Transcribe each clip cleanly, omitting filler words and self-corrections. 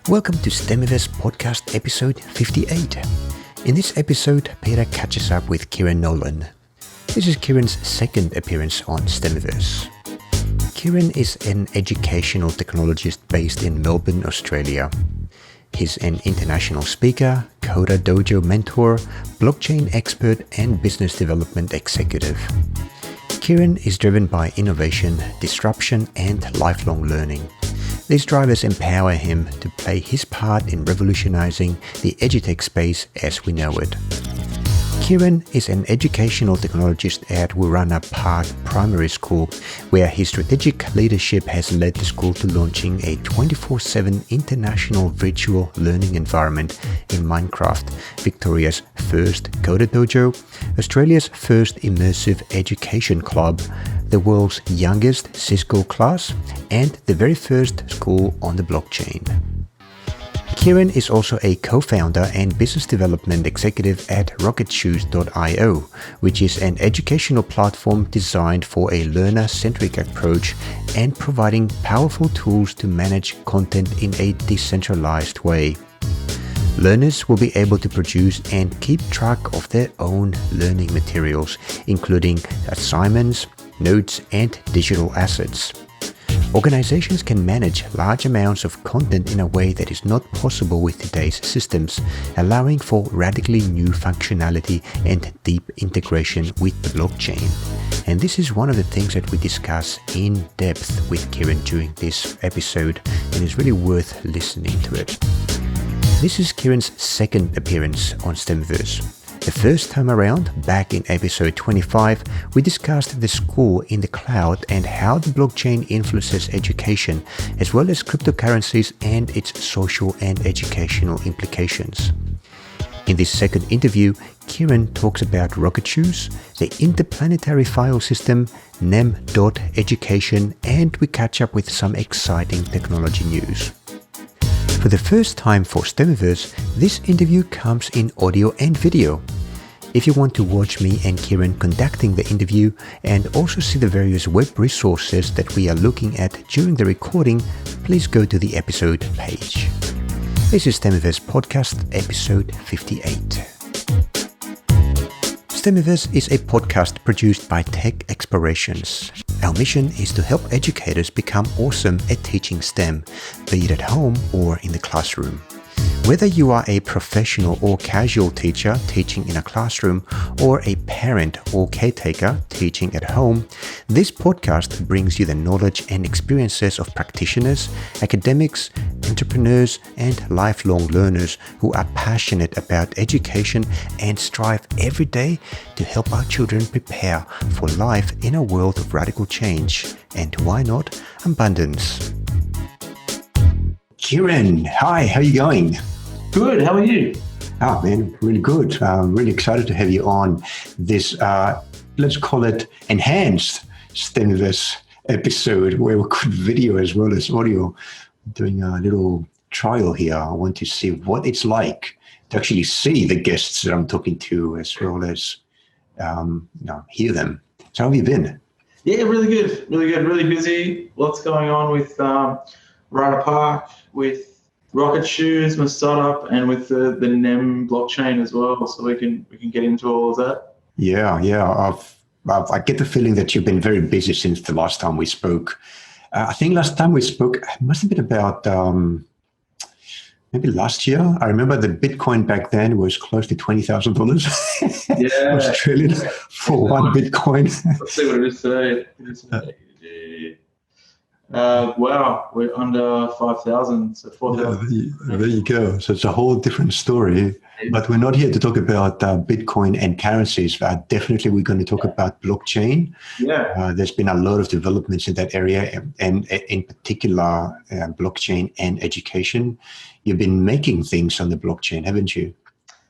Welcome to Stemiverse podcast episode 58. In this episode, Peter catches up with Kieran Nolan. This is Kieran's second appearance on Stemiverse. Kieran is an educational technologist based in Melbourne, Australia. He's an international speaker, CoderDojo mentor, blockchain expert, and business development executive. Kieran is driven by innovation, disruption, and lifelong learning. These drivers empower him to play his part in revolutionizing the EduTech space as we know it. Kieran is an educational technologist at Wooranna Park Primary School, where his strategic leadership has led the school to launching a 24/7 international virtual learning environment in Minecraft, Victoria's first CoderDojo, Australia's first Immersive Education Club, the world's youngest Cisco class, and the very first school on the blockchain. Kieran is also a co-founder and business development executive at RocketShoes.io, which is an educational platform designed for a learner-centric approach and providing powerful tools to manage content in a decentralized way. Learners will be able to produce and keep track of their own learning materials, including assignments, notes, and digital assets. Organizations can manage large amounts of content in a way that is not possible with today's systems, allowing for radically new functionality and deep integration with the blockchain. And this is one of the things that we discuss in depth with Kieran during this episode, and it's really worth listening to it. This is Kieran's second appearance on Stemiverse. The first time around, back in episode 25, we discussed the school in the cloud and how the blockchain influences education, as well as cryptocurrencies and its social and educational implications. In this second interview, Kieran talks about RocketShoes, the interplanetary file system, nem.education, and we catch up with some exciting technology news. For the first time for Stemiverse, this interview comes in audio and video. If you want to watch me and Kieran conducting the interview and also see the various web resources that we are looking at during the recording, please go to the episode page. This is Stemiverse podcast episode 58. Stemiverse is a podcast produced by Tech Explorations. Our mission is to help educators become awesome at teaching STEM, be it at home or in the classroom. Whether you are a professional or casual teacher teaching in a classroom or a parent or caretaker teaching at home, this podcast brings you the knowledge and experiences of practitioners, academics, entrepreneurs, and lifelong learners who are passionate about education and strive every day to help our children prepare for life in a world of radical change and, why not, abundance. Kieran, hi, how are you going? Good, how are you? Oh man, really good. Really excited to have you on this, let's call it enhanced Stemiverse episode where we could video as well as audio. Doing a little trial here. I want to see what it's like to actually see the guests that I'm talking to as well as hear them. So how have you been? Yeah, really good, really busy. Lots going on with Wooranna Park, with RocketShoes, my startup, and with the NEM blockchain as well. So we can get into all of that. Yeah. I get the feeling that you've been very busy since the last time we spoke. I think last time we spoke, it must have been about maybe last year. I remember the Bitcoin back then was close to $20,000 Australian for one Bitcoin. Let's see what it is today. Wow, we're under 5,000, so 4,000. Yeah, there you go. So it's a whole different story. But we're not here to talk about Bitcoin and currencies. Definitely, we're going to talk about blockchain. Yeah. There's been a lot of developments in that area, and in particular, blockchain and education. You've been making things on the blockchain, haven't you?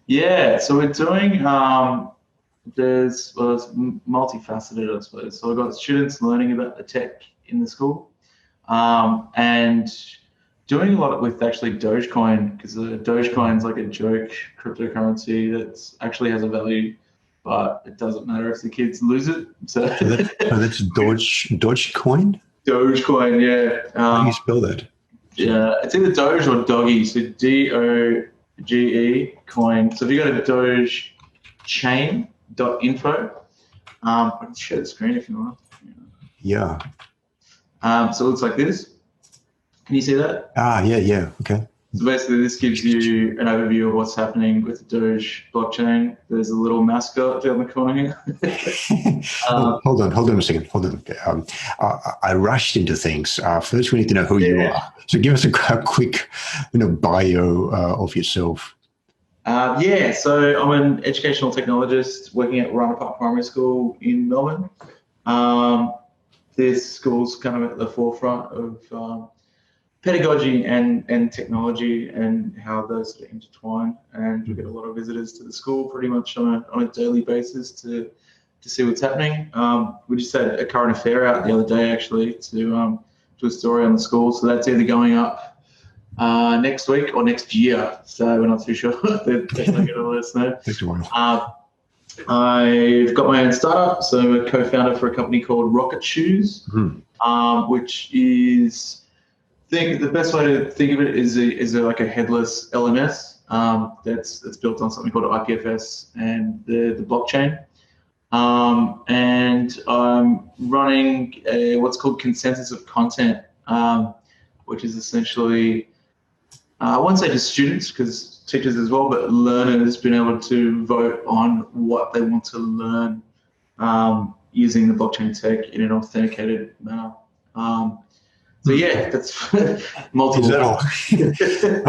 Yeah. So we're doing. It's multifaceted, I suppose. So I've got students learning about the tech in the school. And doing a lot with actually Dogecoin, because Dogecoin is like a joke cryptocurrency that actually has a value, but it doesn't matter if the kids lose it. So that's Dogecoin? Dogecoin, yeah. How do you spell that? It's either Doge or Doggy, so DOGE coin. So if you go to dogechain.info, I can share the screen if you want. Yeah. So it looks like this. Can you see that? Yeah. Okay. So basically, this gives you an overview of what's happening with the Doge blockchain. There's a little mascot down the corner here. Hold on a second. I rushed into things. First, we need to know who you are. So give us a quick, bio of yourself. So I'm an educational technologist working at Wooranna Park Primary School in Melbourne. This school's kind of at the forefront of pedagogy and technology and how those sort of intertwine. And we get a lot of visitors to the school pretty much on a daily basis to see what's happening. We just had a current affair out the other day actually to a story on the school. So that's either going up next week or next year. So we're not too sure. They're definitely going to let us know. I've got my own startup. So I'm a co-founder for a company called RocketShoes, which is... the best way to think of it is like a headless LMS that's built on something called IPFS and the blockchain. And I'm running what's called consensus of content, which is essentially, I won't say just students because teachers as well, but learners being able to vote on what they want to learn using the blockchain tech in an authenticated manner. So yeah, that's multiple. Is that all?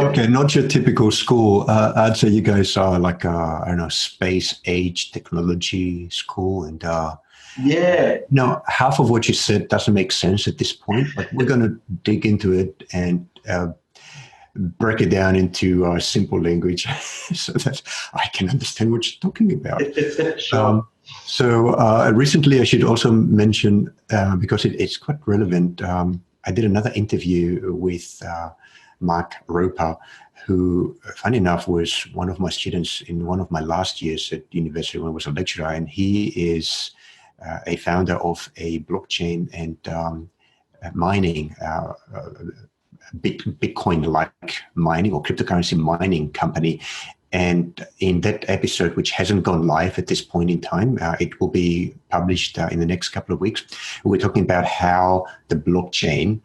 Okay, not your typical school. I'd say you guys are like space age technology school, and half of what you said doesn't make sense at this point. But we're going to dig into it and break it down into simple language so that I can understand what you're talking about. Sure. So recently, I should also mention because it's quite relevant. I did another interview with Mark Roper, who, funny enough, was one of my students in one of my last years at university when I was a lecturer, and he is a founder of a blockchain and mining, Bitcoin-like mining or cryptocurrency mining company. And in that episode, which hasn't gone live at this point in time, it will be published in the next couple of weeks. We're talking about how the blockchain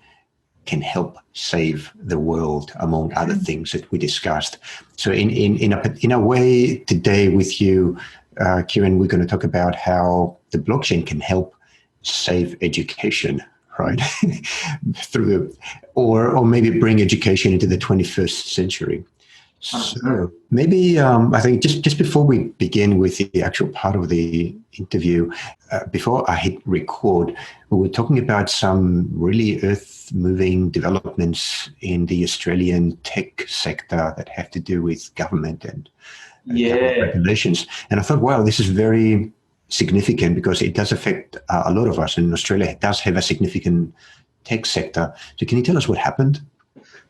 can help save the world, among other things that we discussed. So in a way, today with you, Kieran, we're going to talk about how the blockchain can help save education, right? or maybe bring education into the 21st century. So maybe I think just before we begin with the actual part of the interview, before I hit record, we were talking about some really earth-moving developments in the Australian tech sector that have to do with government and government regulations. And I thought, wow, this is very significant because it does affect a lot of us. And Australia does have a significant tech sector. So can you tell us what happened?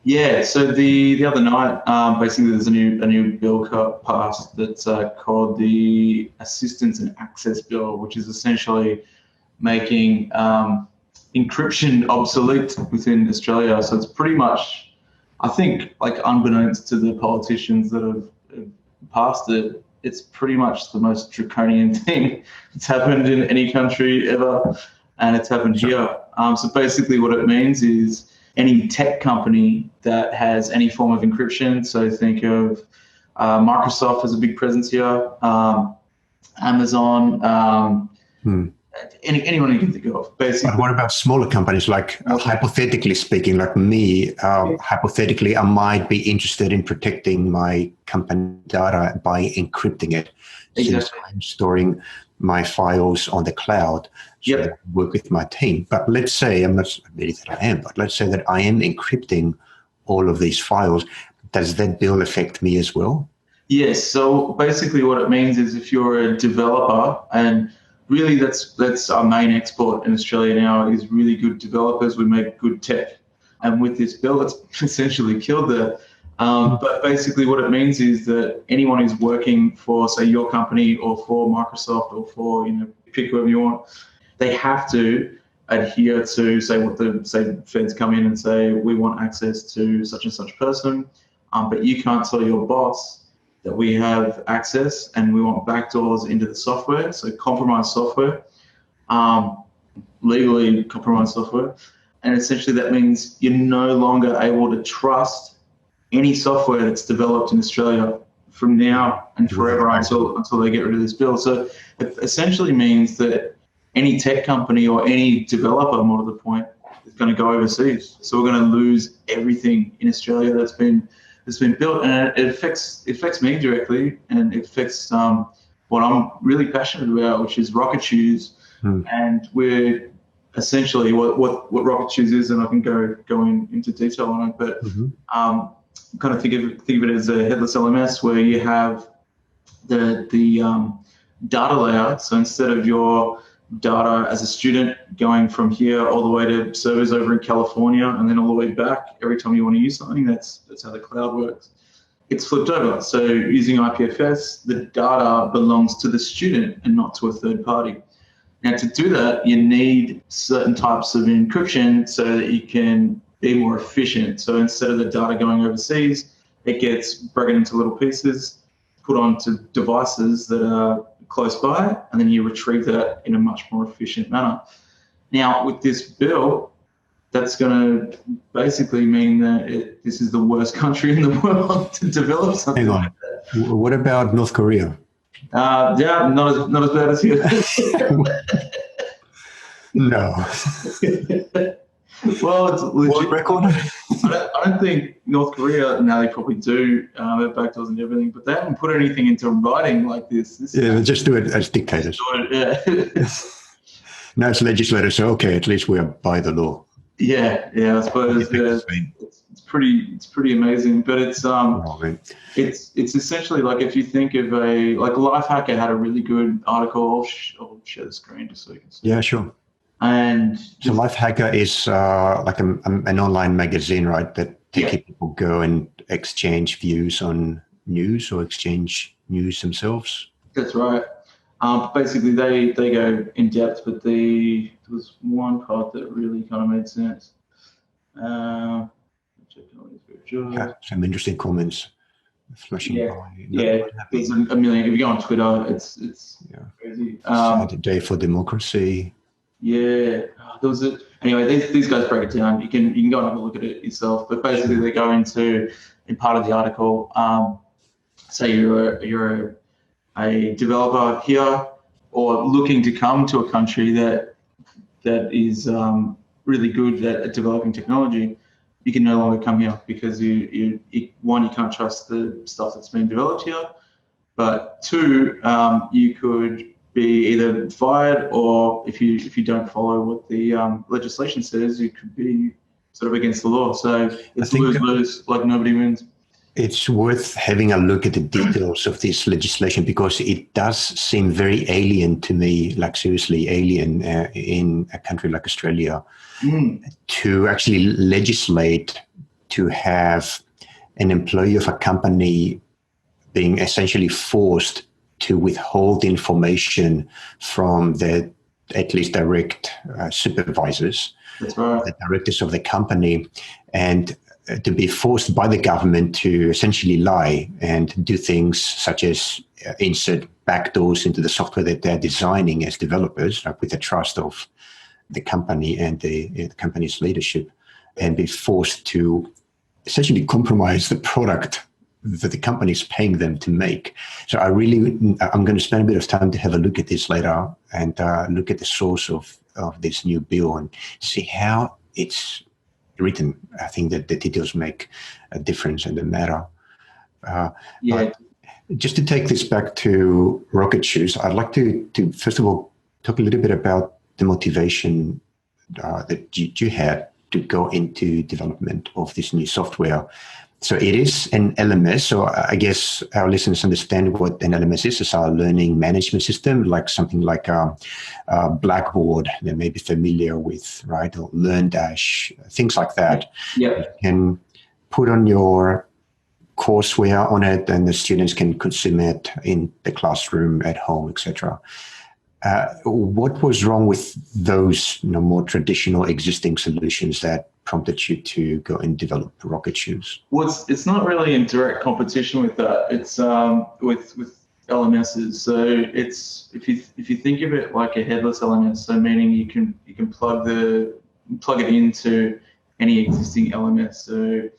Yeah, so the other night, basically there's a new bill passed that's called the Assistance and Access Bill, which is essentially making encryption obsolete within Australia. So it's pretty much, I think, like unbeknownst to the politicians that have passed it, it's pretty much the most draconian thing that's happened in any country ever, and it's happened here. So basically what it means is any tech company that has any form of encryption, so think of Microsoft has a big presence here, Amazon, anyone you can think of, basically. But what about smaller companies, like hypothetically speaking, like me, hypothetically, I might be interested in protecting my company data by encrypting it. Exactly. Since I'm storing my files on the cloud. So I work with my team. But let's say, I'm not admitting that I am, but let's say that I am encrypting all of these files. Does that bill affect me as well? Yes. So basically what it means is if you're a developer, and really that's our main export in Australia now is really good developers. We make good tech. And with this bill, it's essentially killed that. But basically what it means is that anyone who's working for, say, your company or for Microsoft or for, pick whoever you want, they have to adhere to, say, what the feds come in and say, we want access to such and such person, but you can't tell your boss that we have access and we want backdoors into the software, so compromised software, legally compromised software. And essentially that means you're no longer able to trust any software that's developed in Australia from now and forever until they get rid of this bill. So it essentially means that any tech company or any developer, more to the point, is going to go overseas. So we're going to lose everything in Australia that's been built, and it affects me directly, and it affects what I'm really passionate about, which is RocketShoes. And we're essentially what RocketShoes is, and I can go into detail on it, but kind of think of it as a headless LMS where you have the data layer. So instead of your data as a student going from here all the way to servers over in California and then all the way back every time you want to use something, that's how the cloud works. It's flipped over. So using IPFS, the data belongs to the student and not to a third party. Now, to do that, you need certain types of encryption so that you can be more efficient. So instead of the data going overseas, it gets broken into little pieces, put onto devices that are close by, and then you retrieve that in a much more efficient manner. Now, with this bill, that's going to basically mean that this is the worst country in the world to develop something like that. What about North Korea? Yeah, not as bad as here. No. Well, it's legit. World record? I don't think North Korea, now they probably do, have backdoors and everything, but they haven't put anything into writing like this. They just do it as dictators. No, it's legislators, so okay, at least we are by the law. Yeah, I suppose it's pretty amazing, but it's essentially like if you think of Lifehacker had a really good article. I'll share the screen just so you can see. Yeah, sure. And so Lifehacker is like an online magazine, right? That people go and exchange views on news or exchange news themselves. That's right. Basically, they go in depth, but there was one part that really kind of made sense. Some interesting comments flashing by. There's a million. If you go on Twitter, it's crazy. Sad day for democracy. Yeah, anyway. These guys break it down. You can go and have a look at it yourself. But basically, they go into in part of the article. Say you're a developer here or looking to come to a country that is really good at developing technology. You can no longer come here because you can't trust the stuff that's been developed here, but two, you could be either fired, or if you don't follow what the legislation says, you could be sort of against the law. So it's lose-lose, like nobody wins. It's worth having a look at the details of this legislation because it does seem very alien to me, like seriously alien in a country like Australia, to actually legislate to have an employee of a company being essentially forced to withhold information from the at least direct supervisors, That's right. the directors of the company, and to be forced by the government to essentially lie and do things such as insert backdoors into the software that they're designing as developers, like with the trust of the company and the company's leadership, and be forced to essentially compromise the product that the company is paying them to make. So I'm going to spend a bit of time to have a look at this later and look at the source of this new bill and see how it's written. I think that the details make a difference in the matter. Just to take this back to RocketShoes, I'd like to first of all talk a little bit about the motivation that you had to go into development of this new software. So it is an LMS. So I guess our listeners understand what an LMS is. It's a learning management system, like something like Blackboard they may be familiar with, right? Or LearnDash, things like that. Yeah. You can put on your courseware on it, and the students can consume it in the classroom, at home, etc. What was wrong with those more traditional existing solutions that prompted you to go and develop RocketShoes? Well, it's not really in direct competition with that. It's with LMSs. So it's if you think of it like a headless LMS, so meaning you can plug it into any existing LMS. So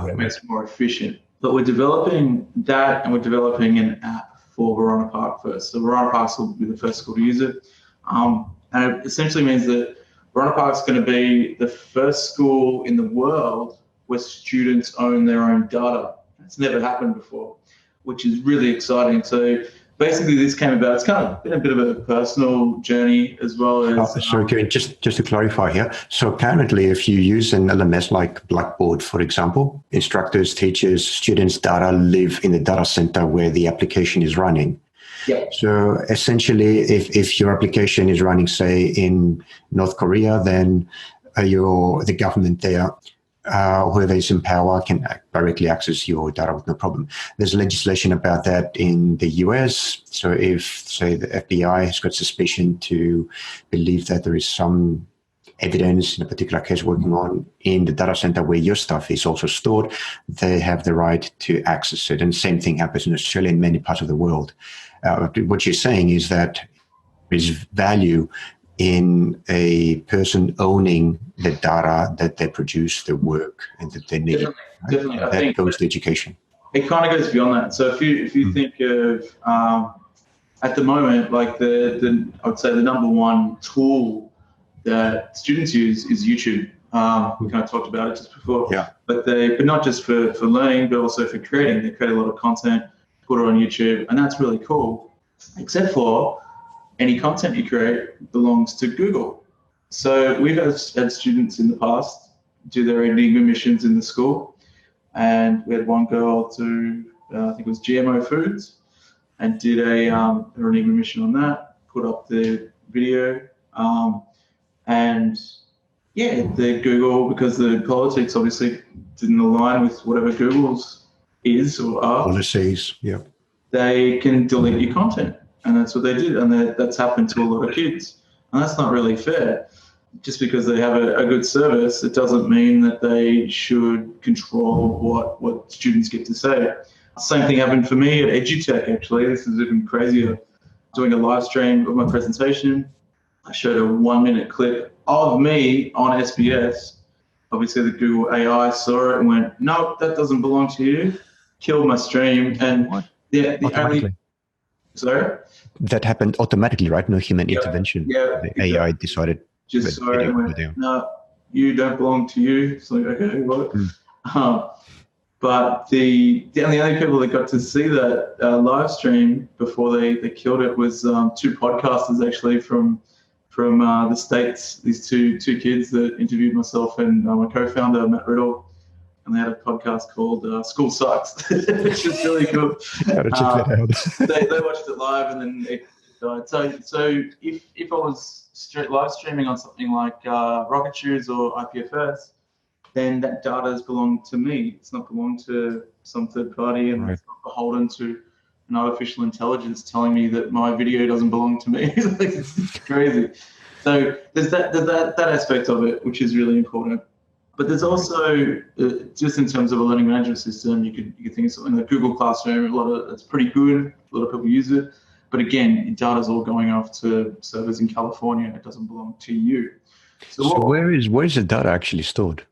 it makes it more efficient. But we're developing that, and we're developing an app for Wooranna Park first. So Wooranna Park will be the first school to use it. And it essentially means that Wooranna Park is going to be the first school in the world where students own their own data. It's never happened before, which is really exciting. So basically this came about, it's kind of been a bit of a personal journey as well as... Sorry, Kieran, just to clarify here. So apparently if you use an LMS like Blackboard, for example, instructors, teachers, students' data live in the data center where the application is running. Yeah. So essentially, if your application is running, say, in North Korea, then the government there, whoever is in power, can directly access your data with no problem. There's legislation about that in the US. So if, say, the FBI has got suspicion to believe that there is some evidence in a particular case working on in the data center where your stuff is also stored, they have the right to access it. And same thing happens in Australia and many parts of the world. What you're saying is that there is value in a person owning the data that they produce, the work, and that they need. Definitely. Right? That goes to education. It kind of goes beyond that. So if you think of at the moment, like I would say the number one tool that students use is YouTube. We kind of talked about it just before. Yeah. But not just for learning, but also for creating. They create a lot of content, put it on YouTube, and that's really cool. Except for any content you create belongs to Google. So we've had students in the past do their Enigma missions in the school, and we had one girl do, I think it was GMO foods, and did her Enigma mission on that, put up the video, and yeah, the Google, because the politics obviously didn't align with whatever Google's is or are. Policies, yeah. They can delete your content. And that's what they did. And that's happened to a lot of kids. And that's not really fair. Just because they have a good service, it doesn't mean that they should control what students get to say. Same thing happened for me at EduTech, actually. This is even crazier. Doing a live stream of my presentation, I showed a 1-minute clip of me on SBS. Obviously, the Google AI saw it and went, "No, that doesn't belong to you." Killed my stream. And what? Yeah, the only... Sorry? That happened automatically, right? No human intervention. Yeah. The AI decided. Just saw it and went, "No, you don't belong to you." It's like, okay, what? But the only people that got to see that live stream before they killed it was two podcasters actually from the States. These two kids that interviewed myself and my co-founder Matt Riddle, and they had a podcast called School Sucks, which is really cool. Gotta check that out. they watched it live and then it died. So if I was live streaming on something like RocketShoes or IPFS, then that data has belonged to me. It's not belonged to some third party, and It's not beholden to an artificial intelligence telling me that my video doesn't belong to me. It's crazy. So there's that aspect of it, which is really important. But there's also, just in terms of a learning management system, you could think of something like Google Classroom. It's pretty good. A lot of people use it. But again, data's all going off to servers in California. It doesn't belong to you. So where is the data actually stored?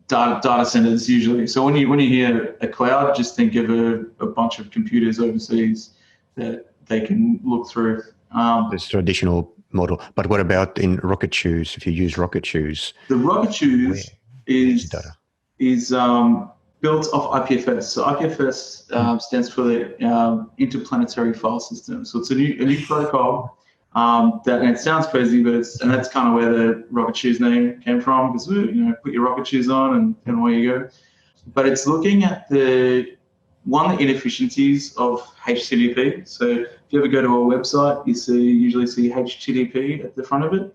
Data centers usually. So when you hear a cloud, just think of a bunch of computers overseas that they can look through. This traditional model. But what about in RocketShoes? If you use RocketShoes, the RocketShoes is built off IPFS. So IPFS stands for the Interplanetary File System. So it's a new protocol. And it sounds crazy, but that's kind of where the RocketShoes name came from, because put your rocket shoes on and away you go. But it's looking at the inefficiencies of HTTP. So if you ever go to a website, you usually see HTTP at the front of it.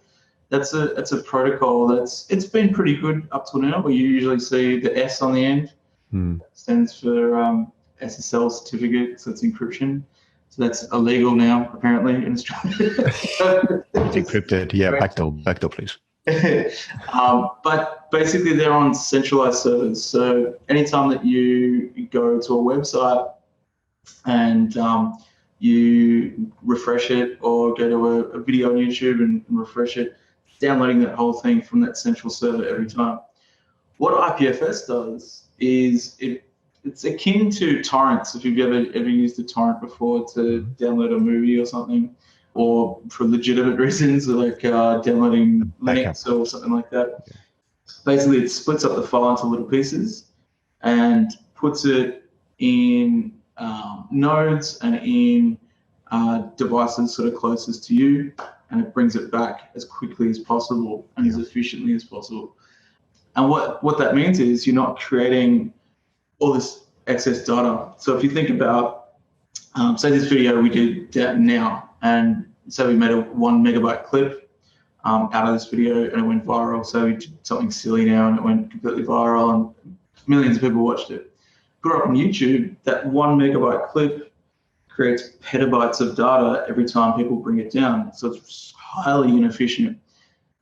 That's a protocol it's been pretty good up till now, where you usually see the S on the end. That stands for SSL certificate, so it's encryption. So that's illegal now, apparently, in Australia. It's encrypted. Yeah, backdoor, please. But basically, they're on centralized servers. So anytime that you go to a website and you refresh it, or go to a video on YouTube and refresh it, downloading that whole thing from that central server every time. What IPFS does is it's akin to torrents. If you've ever used a torrent before to download a movie or something, or for legitimate reasons, like downloading Linux or something like that. Basically, it splits up the file into little pieces and puts it in nodes and in devices sort of closest to you, and it brings it back as quickly as possible and as efficiently as possible. And what that means is you're not creating all this excess data. So if you think about, say this video we did now, and say we made a 1 megabyte clip out of this video and it went viral. So we did something silly now and it went completely viral and millions of people watched it. Put it up on YouTube, that 1 megabyte clip creates petabytes of data every time people bring it down. So it's highly inefficient.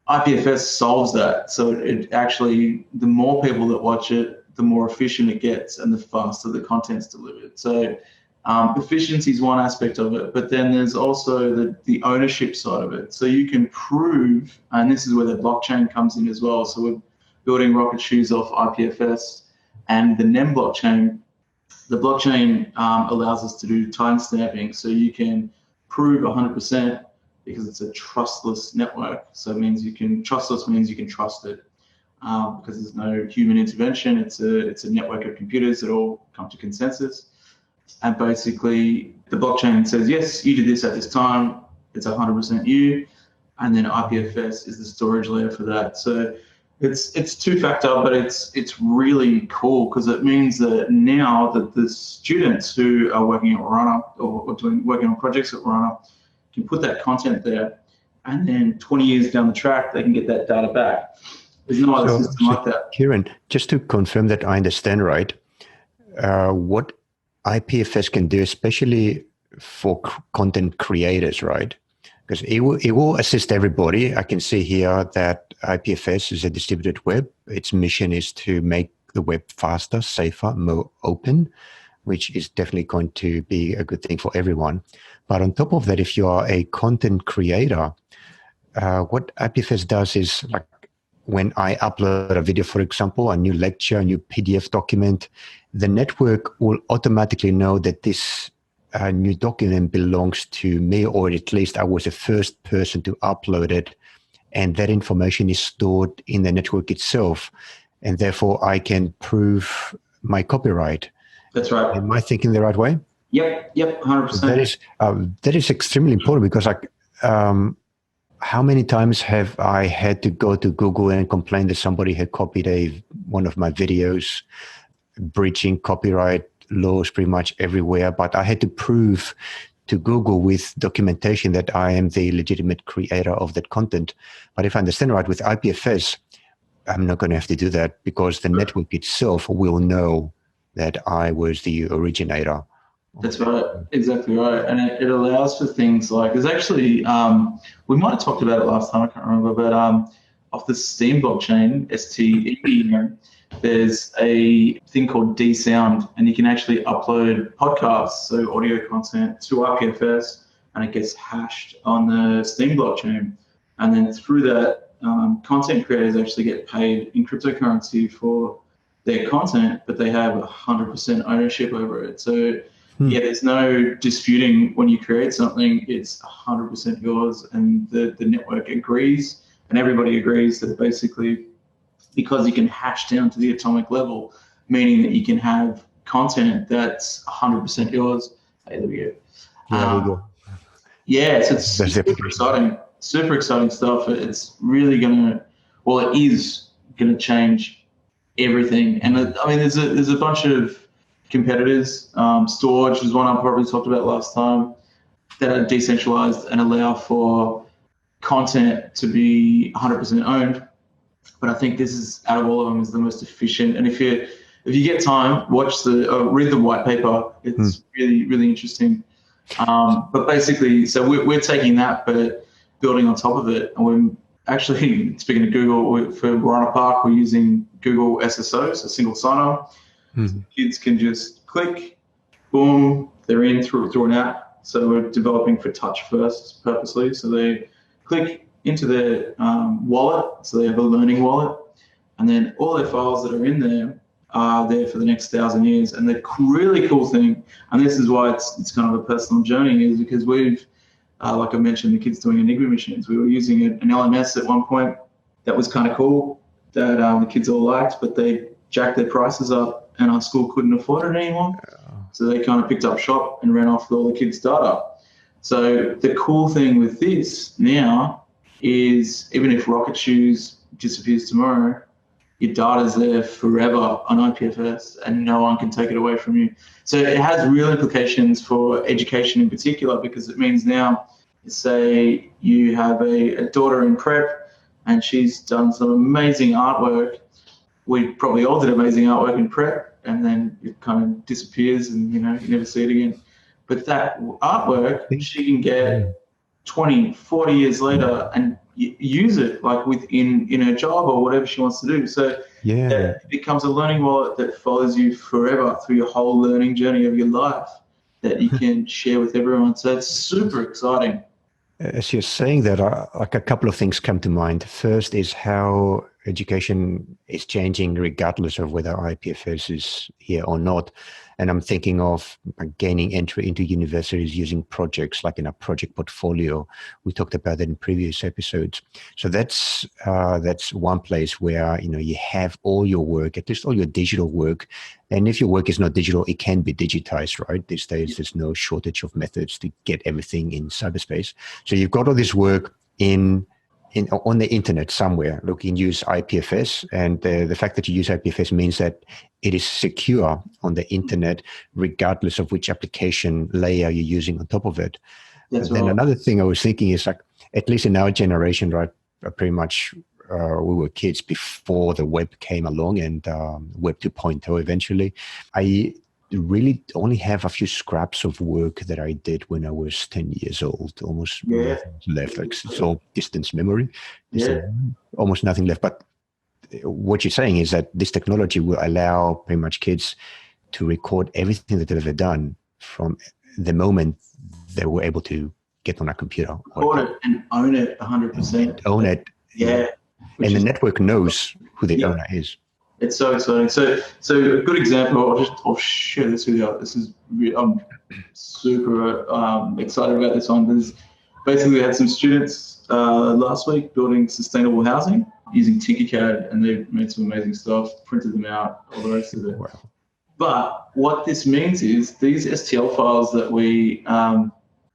IPFS solves that. So it actually, the more people that watch it, the more efficient it gets and the faster the content's delivered. So efficiency is one aspect of it, but then there's also the ownership side of it. So you can prove, and this is where the blockchain comes in as well. So we're building RocketShoes off IPFS and the NEM blockchain. The blockchain allows us to do timestamping, so you can prove 100% because it's a trustless network. So it means trustless means you can trust it because there's no human intervention. It's a network of computers that all come to consensus. And basically, the blockchain says, yes, you did this at this time. It's 100% you. And then IPFS is the storage layer for that. So it's two-factor, but it's really cool because it means that now that the students who are working at Wooranna or working on projects at Wooranna can put that content there, and then 20 years down the track, they can get that data back. There's no other system like that. Kieran, just to confirm that I understand right, what IPFS can do, especially for content creators, right? Because it will assist everybody. I can see here that IPFS is a distributed web. Its mission is to make the web faster, safer, more open, which is definitely going to be a good thing for everyone. But on top of that, if you are a content creator, what IPFS does is, like, when I upload a video, for example, a new lecture, a new PDF document, the network will automatically know that this new document belongs to me, or at least I was the first person to upload it. And that information is stored in the network itself. And therefore, I can prove my copyright. That's right. Am I thinking the right way? Yep, 100%. That is extremely important because, like, how many times have I had to go to Google and complain that somebody had copied one of my videos, breaching copyright laws pretty much everywhere, but I had to prove to Google with documentation that I am the legitimate creator of that content. But if I understand right, with IPFS, I'm not going to have to do that because the network itself will know that I was the originator. That's right, exactly right. And it allows for things like, there's actually, we might have talked about it last time, I can't remember, but off the Steam blockchain, STE, there's a thing called D-Sound, and you can actually upload podcasts, so audio content, to IPFS, and it gets hashed on the Steam blockchain. And then through that, content creators actually get paid in cryptocurrency for their content, but they have 100% ownership over it. So yeah, there's no disputing when you create something, it's 100% yours, and the network agrees, and everybody agrees that basically, because you can hash down to the atomic level, meaning that you can have content that's 100% yours. Hey, there we go. Yeah, so it's super exciting stuff. It's really it is gonna change everything. And I mean, there's a bunch of competitors. Storage is one I probably talked about last time, that are decentralized and allow for content to be 100% owned. But I think this is, out of all of them, is the most efficient. And if you get time, read the white paper. It's really, really interesting. But basically, so we're taking that, but building on top of it. And we're actually, speaking of Google, for Wooranna Park, we're using Google SSO, so single sign-on. So kids can just click, boom, they're in through an app. So we're developing for touch first purposely. So they click into their wallet, so they have a learning wallet, and then all their files that are in there are there for the next 1,000 years. And the really cool thing, and this is why it's kind of a personal journey, is because we've, like I mentioned, the kids doing Enigma machines. We were using an LMS at one point that was kind of cool, that the kids all liked, but they jacked their prices up and our school couldn't afford it anymore. So they kind of picked up shop and ran off with all the kids' data. So the cool thing with this now is, even if RocketShoes disappears tomorrow, your data's there forever on IPFS and no one can take it away from you. So it has real implications for education in particular, because it means now, say you have a daughter in prep and she's done some amazing artwork. We probably all did amazing artwork in prep, and then it kind of disappears and you never see it again. But that artwork, she can get 20, 40 years later and use it like in her job or whatever she wants to do. So it becomes a learning wallet that follows you forever through your whole learning journey of your life, that you can share with everyone. So it's super exciting. As you're saying that, like a couple of things come to mind. First is how education is changing regardless of whether IPFS is here or not. And I'm thinking of gaining entry into universities using projects like in a project portfolio. We talked about that in previous episodes. So that's one place where you have all your work, at least all your digital work. And if your work is not digital, it can be digitized, right? These days, there's no shortage of methods to get everything in cyberspace. So you've got all this work on the internet somewhere. Look, you can use IPFS, and the fact that you use IPFS means that it is secure on the internet, regardless of which application layer you're using on top of it. Then another thing I was thinking is, like, at least in our generation, right, pretty much we were kids before the web came along and Web 2.0 eventually. I really only have a few scraps of work that I did when I was 10 years old, almost nothing left. Like, it's all distance memory. Almost nothing left. But what you're saying is that this technology will allow pretty much kids to record everything that they've ever done from the moment they were able to get on a computer. Record it and own it 100%. Own it. Yeah. And the network knows who the owner is. It's so exciting. So a good example, I'll share this with you. I'm super excited about this one. There's basically, we had some students last week building sustainable housing using Tinkercad, and they made some amazing stuff, printed them out, all the rest of it. Wow. But what this means is these STL files that we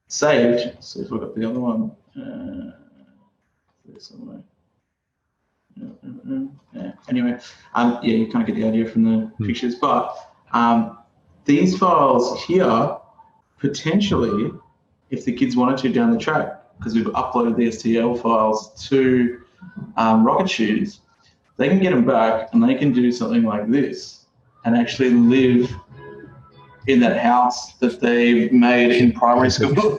saved, so if I got the other one, there's somewhere. Anyway, you kind of get the idea from the pictures, but these files here, potentially, if the kids wanted to down the track, because we've uploaded the STL files to RocketShoes, they can get them back and they can do something like this and actually live in that house that they made in primary school.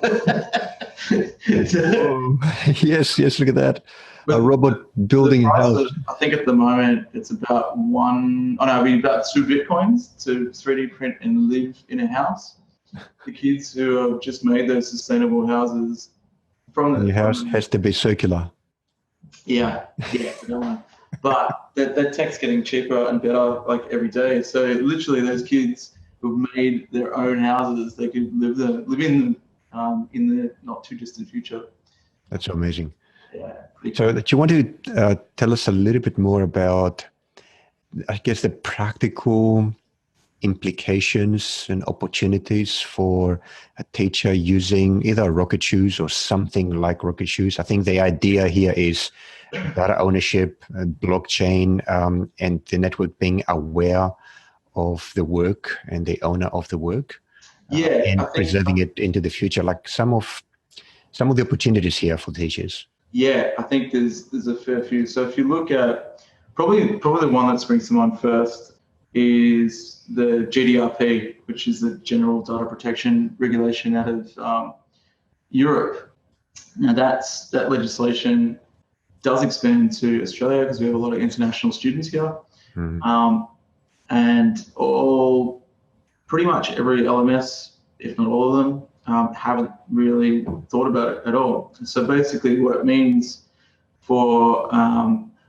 Yes, look at that. But a robot building a house. I think at the moment it's about about 2 Bitcoins to 3D print and live in a house. The kids who have just made those sustainable houses your house has to be circular. Yeah. But that tech's getting cheaper and better like every day. So literally those kids who've made their own houses, they could live in them in the not too distant future. That's amazing. Yeah. So do you want to tell us a little bit more about, I guess, the practical implications and opportunities for a teacher using either RocketShoes or something like RocketShoes? I think the idea here is data ownership, blockchain, and the network being aware of the work and the owner of the work, and preserving it into the future. Like some of the opportunities here for teachers. Yeah, I think there's a fair few. So if you look at probably the one that springs to mind first, is the GDPR, which is the General Data Protection Regulation out of Europe. Now that legislation does expand to Australia because we have a lot of international students here. And pretty much every LMS, if not all of them, haven't really thought about it at all. So basically what it means for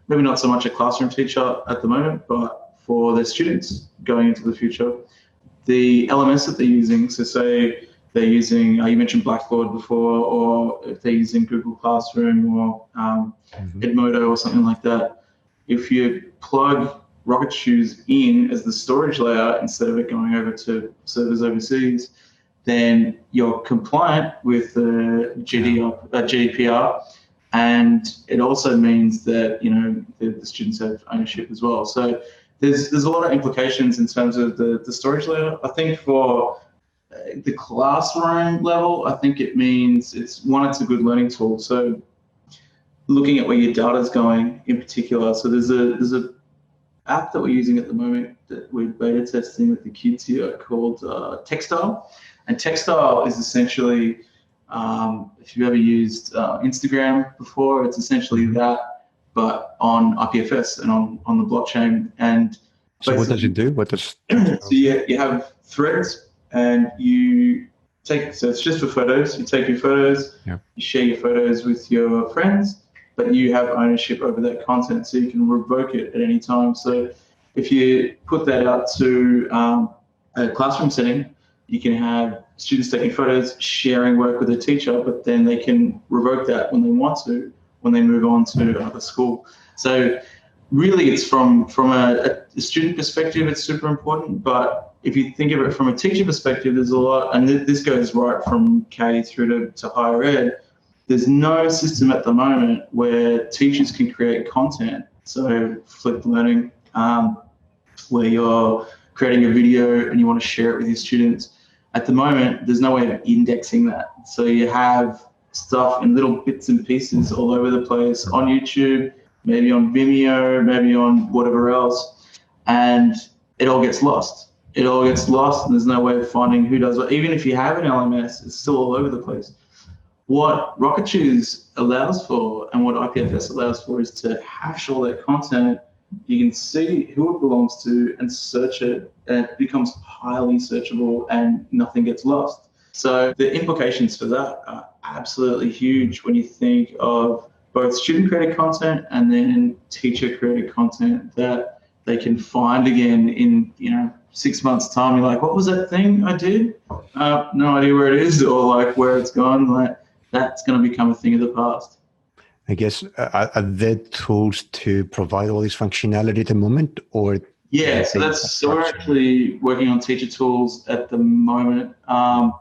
maybe not so much a classroom teacher at the moment, but for their students going into the future, the LMS that they're using, so say they're using, you mentioned Blackboard before, or if they're using Google Classroom or Edmodo or something like that, if you plug RocketShoes in as the storage layer instead of it going over to servers overseas, then you're compliant with the GDPR, and it also means that the students have ownership as well. So there's a lot of implications in terms of the storage layer. I think for the classroom level, I think it means it's a good learning tool. So looking at where your data is going in particular. So there's a app that we're using at the moment that we're beta testing with the kids here called Textile. And Textile is essentially, if you've ever used Instagram before, it's essentially that, but on IPFS and on the blockchain. And so what does it do? So you have threads, and so it's just for photos. You take your photos, you share your photos with your friends, but you have ownership over that content, so you can revoke it at any time. So if you put that out to a classroom setting, you can have students taking photos, sharing work with a teacher, but then they can revoke that when they want to, when they move on to another school. So really it's from a student perspective, it's super important, but if you think of it from a teacher perspective, there's a lot, and this goes right from K through to higher ed. There's no system at the moment where teachers can create content. So flipped learning, where you're creating a video and you want to share it with your students. At the moment, there's no way of indexing that. So you have stuff in little bits and pieces all over the place on YouTube, maybe on Vimeo, maybe on whatever else, and it all gets lost. It all gets lost, and there's no way of finding who does what. Even if you have an LMS, it's still all over the place. What RocketShoes allows for and what IPFS allows for is to hash all that content. You can see who it belongs to and search it, and it becomes highly searchable and nothing gets lost. So the implications for that are absolutely huge when you think of both student-created content and then teacher-created content that they can find again in 6 months' time. You're like, what was that thing I did? No idea where it is or like where it's gone. Like that's going to become a thing of the past. I guess are there tools to provide all this functionality at the moment, or? Yeah, so we're actually working on teacher tools at the moment, and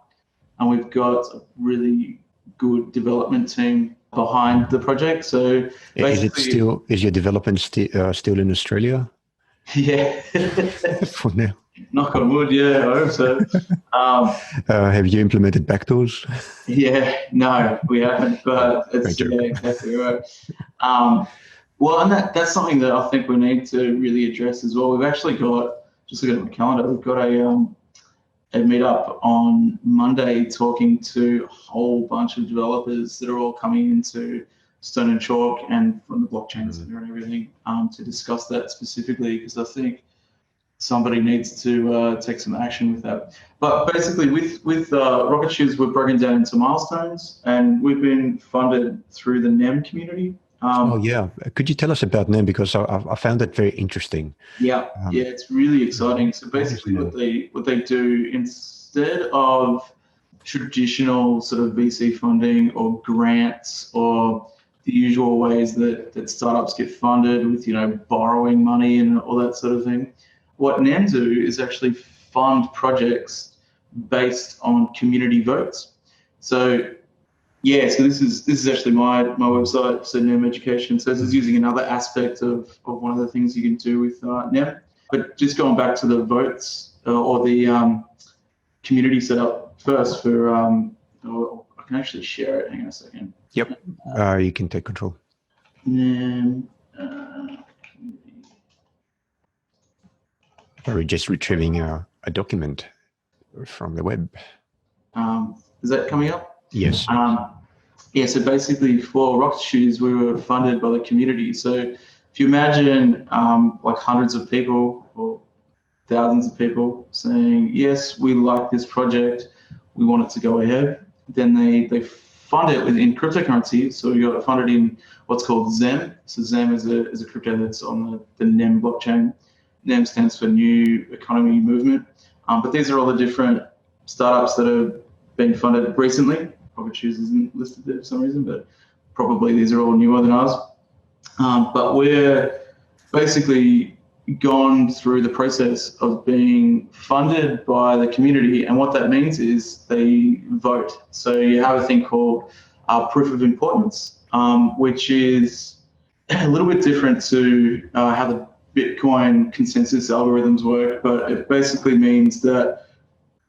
we've got a really good development team behind the project. So is your development still in Australia? Yeah. For now. Knock on wood, yeah, I hope so. Have you implemented backdoors? Yeah, no, we haven't, but it's exactly right. Well, and that's something that I think we need to really address as well. We've actually got, just looking at my calendar, we've got a meetup on Monday talking to a whole bunch of developers that are all coming into Stone and Chalk and from the blockchain center and everything to discuss that specifically, because I think somebody needs to take some action with that. But basically with RocketShoes, we're broken down into milestones, and we've been funded through the NEM community. Could you tell us about NEM, because I found that very interesting. Yeah, it's really exciting. So basically what they do, instead of traditional sort of VC funding or grants or the usual ways that startups get funded with, borrowing money and all that sort of thing, what NEM do is actually fund projects based on community votes. So this is actually my website, so NEM Education. So this is using another aspect of one of the things you can do with NEM. But just going back to the votes or the community setup first for, I can actually share it. Hang on a second. Yep, you can take control. NEM. Or just retrieving a document from the web. Is that coming up? Yes. Yeah, so basically for RocketShoes, we were funded by the community. So if you imagine like hundreds of people or thousands of people saying, yes, we like this project, we want it to go ahead, then they fund it in cryptocurrency. So we got funded in what's called ZEM. So ZEM is a crypto that's on the NEM blockchain. NEM stands for New Economy Movement. But these are all the different startups that have been funded recently. RocketShoes isn't listed there for some reason, but probably these are all newer than ours. But we're basically gone through the process of being funded by the community, and what that means is they vote. So you have a thing called proof of importance, which is a little bit different to how the Bitcoin consensus algorithms work, but it basically means that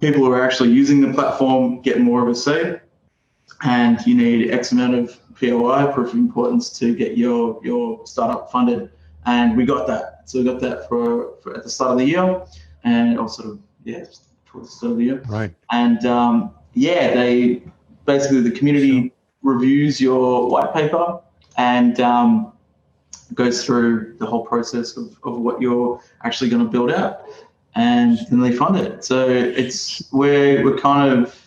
people who are actually using the platform get more of a say, and you need X amount of POI, proof of importance, to get your startup funded. And we got that. So we got that for at the start of the year, and also towards the start of the year. Right. And they basically, the community reviews your white paper and goes through the whole process of what you're actually going to build out, and then they fund it. So we're kind of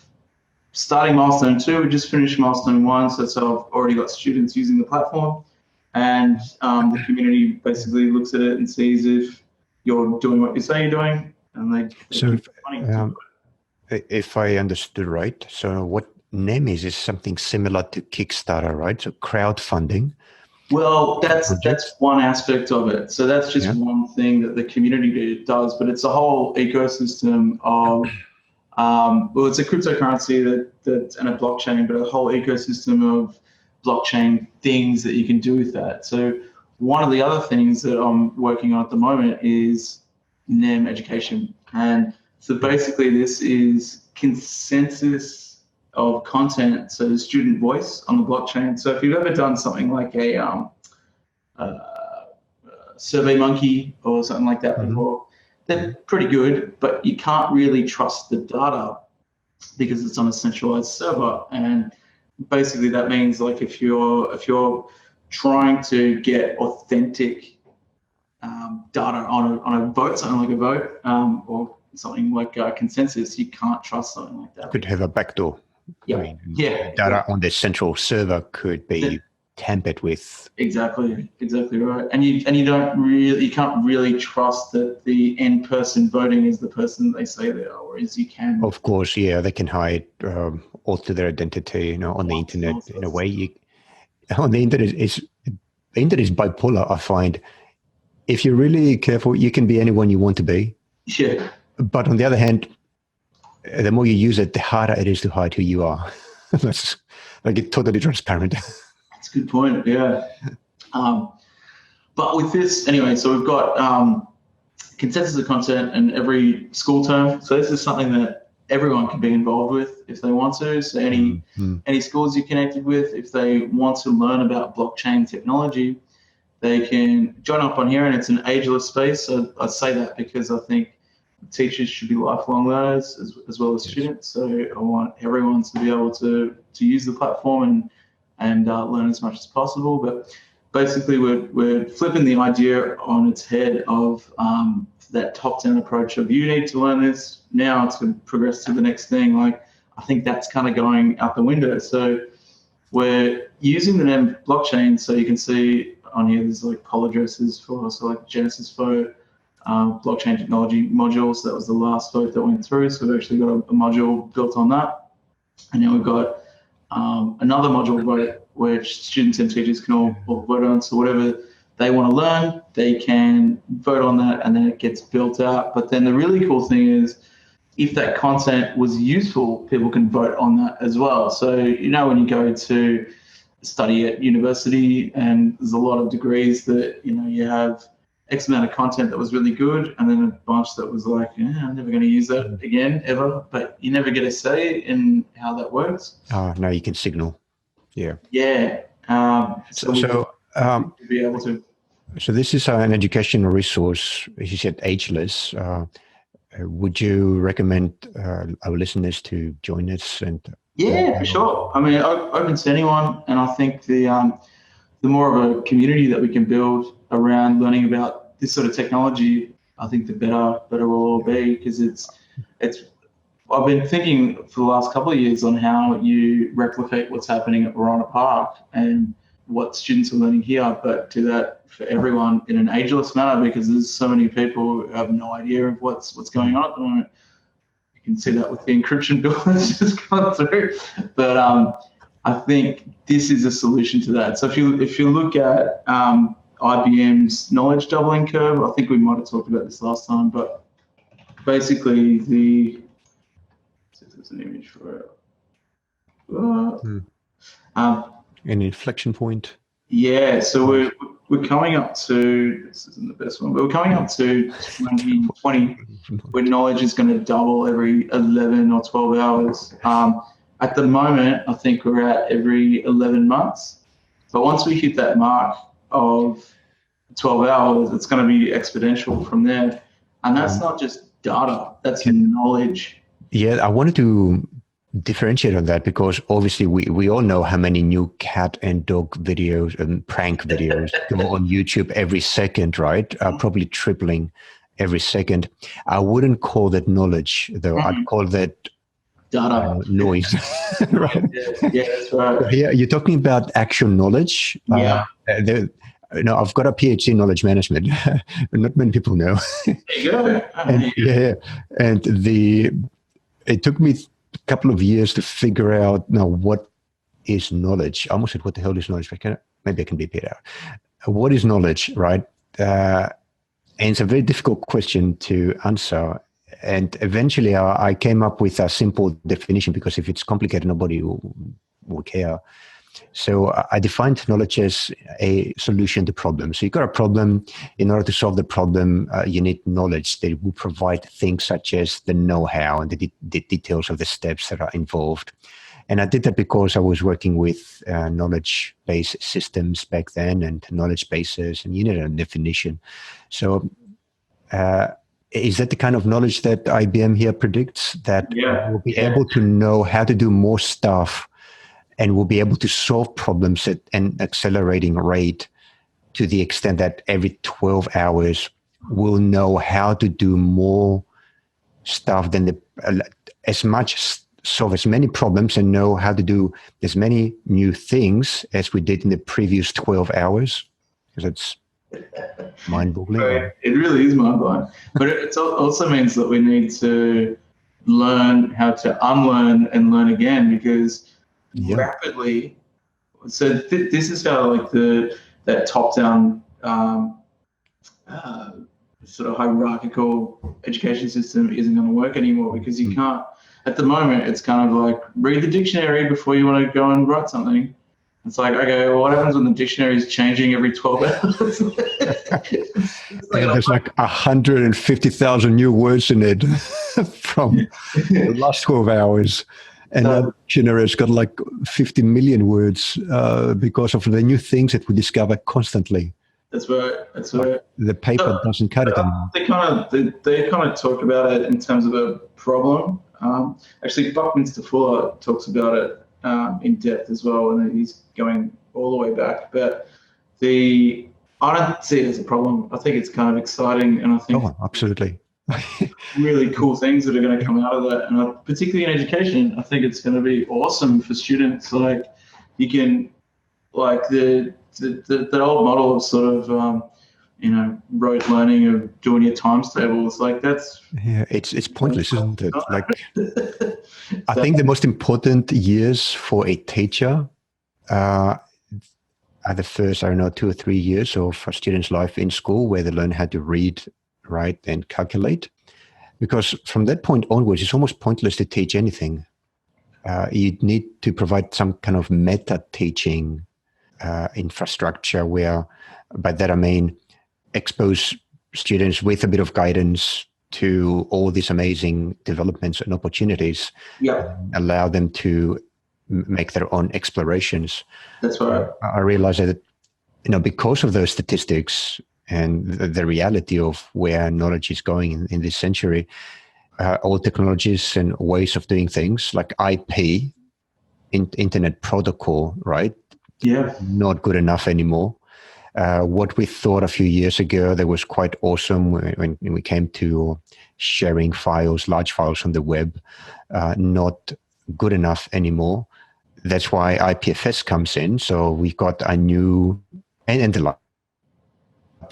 starting milestone 2. We just finished milestone 1, so I've already got students using the platform, and the community basically looks at it and sees if you're doing what you say you're doing, and they so if I understood right, so what NEM is something similar to Kickstarter, right? So crowdfunding. Well, that's one aspect of it. So that's just one thing that the community does, but it's a whole ecosystem of well, it's a cryptocurrency that and a blockchain, but a whole ecosystem of blockchain things that you can do with that. So one of the other things that I'm working on at the moment is NEM education. And so basically this is consensus of content, so student voice on the blockchain. So if you've ever done something like a SurveyMonkey or something like that before, they're pretty good, but you can't really trust the data because it's on a centralized server. And basically that means, like, if you're trying to get authentic data on a vote, something like a vote, or something like consensus, you can't trust something like that. Could have a backdoor. Yeah. I mean, data on the central server could be tampered with. Exactly right. And you can't really trust that the end person voting is the person they say they are, whereas you can. Of course, they can hide, alter their identity, on the internet in a way. On the internet is bipolar. I find if you're really careful, you can be anyone you want to be. Yeah. But on the other hand, the more you use it, the harder it is to hide who you are. That's like it's totally transparent. That's a good point. Yeah. But with this, anyway, so we've got consensus of content in every school term. So this is something that everyone can be involved with if they want to. So any schools you're connected with, if they want to learn about blockchain technology, they can join up on here, and it's an ageless space. So I say that because I think teachers should be lifelong learners as well as students. So I want everyone to be able to use the platform and learn as much as possible. But basically, we're flipping the idea on its head of that top-down approach of you need to learn this now to progress to the next thing. Like, I think that's kind of going out the window. So we're using the NEM blockchain. So you can see on here there's like poll addresses for like Genesis vote. Blockchain technology modules. That was the last vote that went through. So we've actually got a module built on that. And now we've got another module vote, which students and teachers can all vote on. So whatever they want to learn, they can vote on that, and then it gets built out. But then the really cool thing is, if that content was useful, people can vote on that as well. So, when you go to study at university, and there's a lot of degrees that, you have X amount of content that was really good, and then a bunch that was like, I'm never going to use that again, ever. But you never get a say in how that works. Now you can signal. Yeah. Yeah. So be able to. So this is an educational resource, as you said, ageless. Would you recommend our listeners to join us? And Yeah, for sure. I mean, open to anyone, and I think the more of a community that we can build around learning about this sort of technology, I think the better we'll all be, because it's. I've been thinking for the last couple of years on how you replicate what's happening at Wooranna Park and what students are learning here, but do that for everyone in an ageless manner, because there's so many people who have no idea of what's going on at the moment. You can see that with the encryption bill that's just gone through. But I think this is a solution to that. So if you look at IBM's knowledge doubling curve, I think we might have talked about this last time, but basically there's an image for it. An inflection point. Yeah, so we're coming up to, this isn't the best one, but we're coming up to 2020, where knowledge is going to double every 11 or 12 hours. At the moment, I think we're at every 11 months. But once we hit that mark of 12 hours, it's going to be exponential from there. And that's not just data, that's knowledge. Yeah, I wanted to differentiate on that, because obviously we all know how many new cat and dog videos and prank videos go on YouTube every second, right? Probably tripling every second. I wouldn't call that knowledge, though. I'd call that data noise. Right? Yeah, that's right. Yeah, you're talking about actual knowledge. Yeah. I've got a PhD in knowledge management. Not many people know. There you go. And it took me a couple of years to figure out now what is knowledge. I almost said, what the hell is knowledge? Maybe I can beep it out. What is knowledge, right? And it's a very difficult question to answer. And eventually I came up with a simple definition, because if it's complicated, nobody will care. So I defined knowledge as a solution to problems. So you got a problem. In order to solve the problem, you need knowledge that will provide things such as the know-how and the details of the steps that are involved. And I did that because I was working with knowledge-based systems back then, and knowledge bases, and you need a definition. So is that the kind of knowledge that IBM here predicts, that we'll be able to know how to do more stuff, and we'll be able to solve problems at an accelerating rate, to the extent that every 12 hours we'll know how to do more stuff than solve as many problems and know how to do as many new things as we did in the previous 12 hours. Because it's mind-boggling. Right. It really is mind-blowing. But it also means that we need to learn how to unlearn and learn again, because rapidly. So this is how that top-down sort of hierarchical education system isn't going to work anymore, because you can't. At the moment, it's kind of like read the dictionary before you want to go and write something. It's like, okay, well, what happens when the dictionary is changing every 12 hours? There's like 150,000 new words in it from the last 12 hours. And the dictionary has got like 50 million words because of the new things that we discover constantly. That's right. That's right. The paper doesn't cut it anymore. They kind of talk about it in terms of a problem. Actually, Buckminster Fuller talks about it in depth as well, and he's going all the way back. But I don't see it as a problem. I think it's kind of exciting, and I think absolutely really cool things that are going to come out of that. And particularly in education, I think it's going to be awesome for students. Like you can, like the old model of sort of rote learning of doing your times tables, like that's it's pointless, isn't it? Like I think the most important years for a teacher are the first, 2 or 3 years of a student's life in school, where they learn how to read, write, and calculate. Because from that point onwards, it's almost pointless to teach anything. You need to provide some kind of meta teaching infrastructure, where by that I mean expose students with a bit of guidance to all these amazing developments and opportunities. Allow them to make their own explorations. That's right. I realize that because of those statistics and the reality of where knowledge is going in this century, all technologies and ways of doing things like IP, internet protocol, right? Yeah. Not good enough anymore. What we thought a few years ago that was quite awesome when we came to sharing files, large files on the web, not good enough anymore. That's why IPFS comes in. So we've got a new, and the like,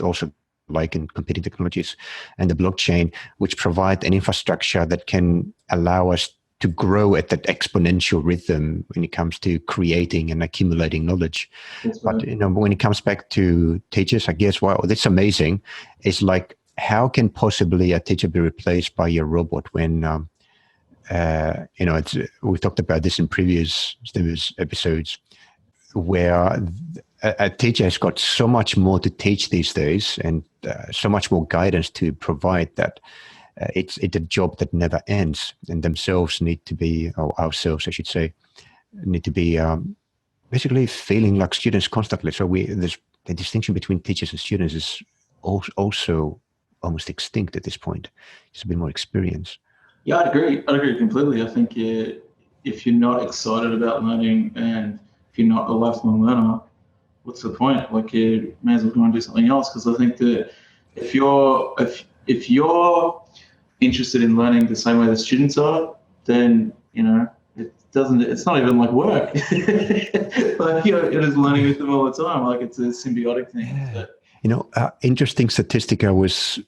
also like in competing technologies and the blockchain, which provide an infrastructure that can allow us to grow at that exponential rhythm when it comes to creating and accumulating knowledge. That's But right. when it comes back to teachers, I guess, wow, that's amazing. It's like, how can possibly a teacher be replaced by a robot when we talked about this in previous episodes, where a teacher has got so much more to teach these days and so much more guidance to provide that it's a job that never ends, and themselves need to be, or ourselves, I should say, need to be basically feeling like students constantly. So there's the distinction between teachers and students is also almost extinct at this point. It's a bit more experience. Yeah, I'd agree completely. I think if you're not excited about learning and if you're not a lifelong learner, what's the point? Like, you may as well go and do something else. Because I think that if you're interested in learning the same way the students are, then it's not even like work. Like, you're just learning with them all the time. Like, it's a symbiotic thing. Yeah. Interesting statistic. I was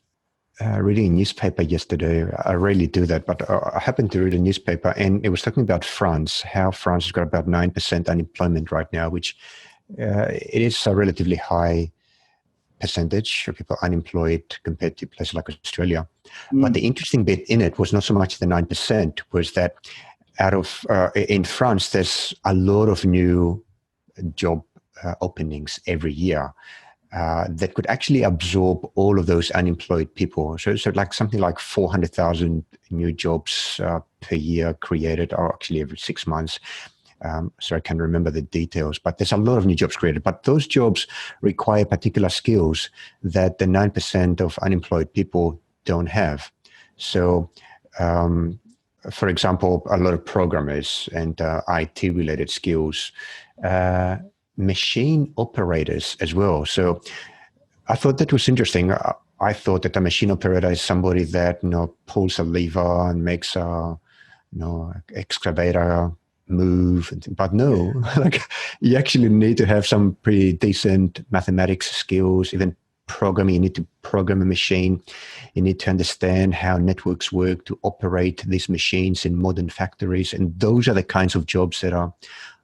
reading a newspaper yesterday. I rarely do that, but I happened to read a newspaper, and it was talking about France, how France has got about 9% unemployment right now, which it is a relatively high percentage of people unemployed compared to places like Australia. But the interesting bit in it was not so much the 9%, was that in France, there's a lot of new job openings every year that could actually absorb all of those unemployed people. So like something like 400,000 new jobs per year created, or actually every 6 months. So I can't remember the details, but there's a lot of new jobs created. But those jobs require particular skills that the 9% of unemployed people don't have. So, for example, a lot of programmers and IT-related skills, machine operators as well. So I thought that was interesting. I thought that a machine operator is somebody that pulls a lever and makes a excavator move, but no, like, you actually need to have some pretty decent mathematics skills, even programming. You need to program a machine. You need to understand how networks work to operate these machines in modern factories, and those are the kinds of jobs that are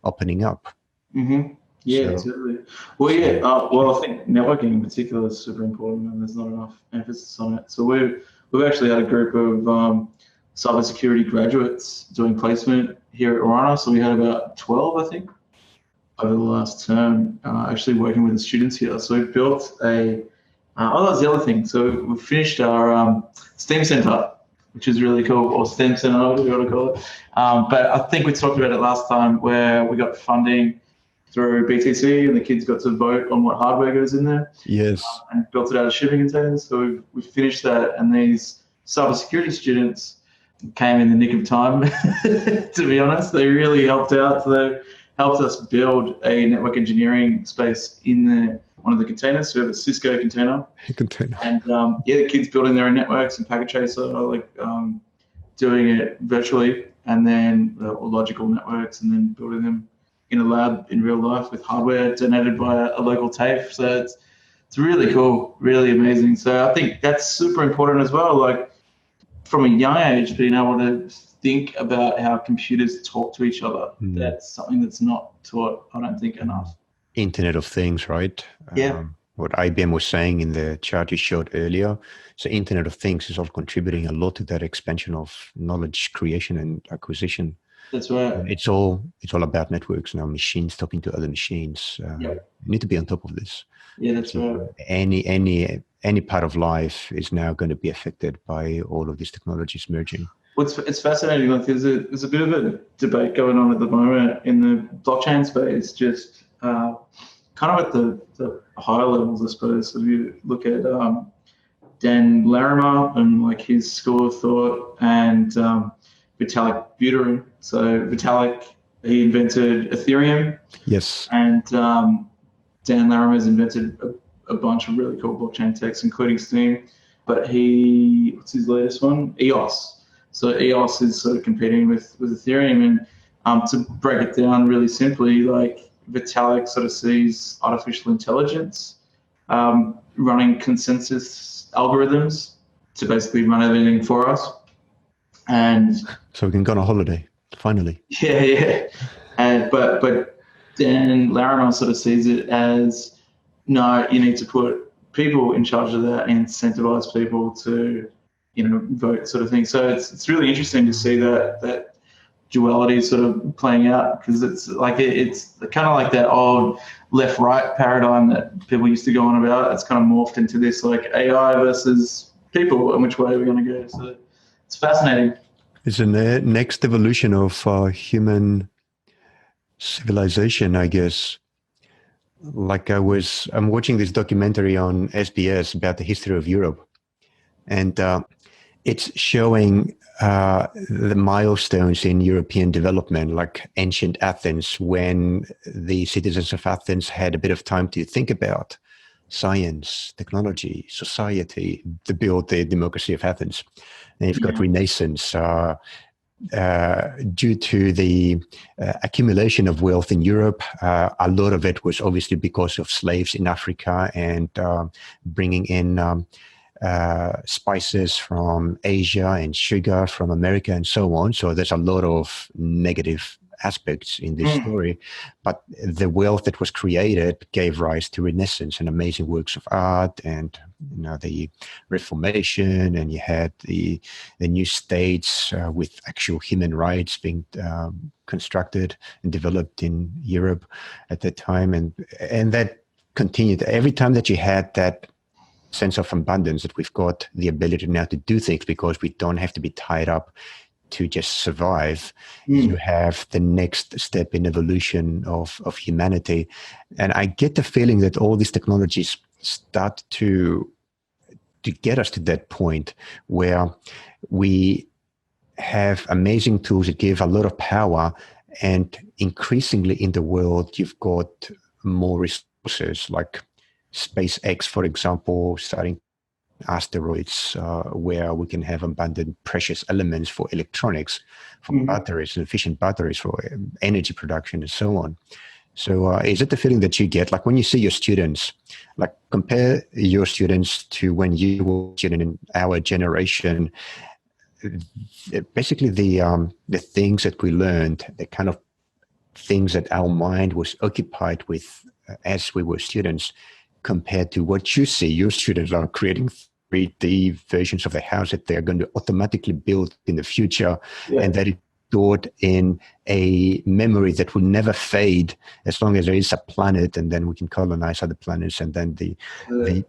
opening up. Mm-hmm. Yeah, totally. Well, yeah. I think networking in particular is super important, and there's not enough emphasis on it. So we've actually had a group of cybersecurity graduates doing placement here at Wooranna. So we had about 12, I think, over the last term, actually working with the students here. So we built that was the other thing. So we finished our STEM Centre, which is really cool, or STEM Centre, whatever you want to call it. But I think we talked about it last time, where we got funding through BTC, and the kids got to vote on what hardware goes in there. Yes. And built it out of shipping containers. So we finished that, and these cybersecurity students came in the nick of time. To be honest, they really helped out. So they helped us build a network engineering space in one of the containers. So we have a Cisco container. And the kids building their own networks and packet tracer, doing it virtually, and then logical networks, and then building them in a lab in real life with hardware donated by a local TAFE. So it's really cool, really amazing. So I think that's super important as well. Like, from a young age, being able to think about how computers talk to each other. That's something that's not taught, I don't think, enough. Internet of Things, right? Yeah. What IBM was saying in the chart you showed earlier. So Internet of Things is also contributing a lot to that expansion of knowledge creation and acquisition. That's right. It's all about networks now, machines talking to other machines. You need to be on top of this. Yeah, that's right. Any part of life is now going to be affected by all of these technologies merging. Well, it's fascinating. Like, there's a bit of a debate going on at the moment in the blockchain space, just kind kind of at the higher levels, I suppose. So if you look at Dan Larimer and like his school of thought, and Vitalik Buterin. So Vitalik, he invented Ethereum. Yes. And Dan Larimer has invented a bunch of really cool blockchain techs, including Steam. But what's his latest one? EOS. So EOS is sort of competing with Ethereum. And to break it down really simply, like Vitalik sort of sees artificial intelligence running consensus algorithms to basically run everything for us. And so we can go on a holiday, finally. Yeah. But Dan Larimer sort of sees it as, no, you need to put people in charge of that and incentivize people to, vote, sort of thing. So it's really interesting to see that duality sort of playing out, because it's like it's kind of like that old left-right paradigm that people used to go on about. It's kind of morphed into this like AI versus people, and which way we're going to go. So it's fascinating. It's a next evolution of human civilization, I guess. Like I'm watching this documentary on SBS about the history of Europe, and it's showing the milestones in European development, like ancient Athens, when the citizens of Athens had a bit of time to think about science, technology, society, to build the democracy of Athens. And you've got Renaissance, due to the accumulation of wealth in Europe. A lot of it was obviously because of slaves in Africa and bringing in spices from Asia and sugar from America and so on. So there's a lot of negative aspects in this story, but the wealth that was created gave rise to Renaissance and amazing works of art, and the Reformation, and you had the new states with actual human rights being constructed and developed in Europe at that time, and that continued. Every time that you had that sense of abundance, that we've got the ability now to do things because we don't have to be tied up to just survive, you have the next step in evolution of humanity. And I get the feeling that all these technologies start to get us to that point where we have amazing tools that give a lot of power, and increasingly in the world you've got more resources, like SpaceX, for example, starting asteroids where we can have abundant precious elements for electronics, for batteries, efficient batteries for energy production and so on. So is it the feeling that you get, like when you see your students, like compare your students to when you were a student in our generation, basically the things that we learned, the kind of things that our mind was occupied with as we were students, compared to what you see your students are creating 3D versions of the house that they're going to automatically build in the future, and that is stored in a memory that will never fade as long as there is a planet, and then we can colonize other planets, and then the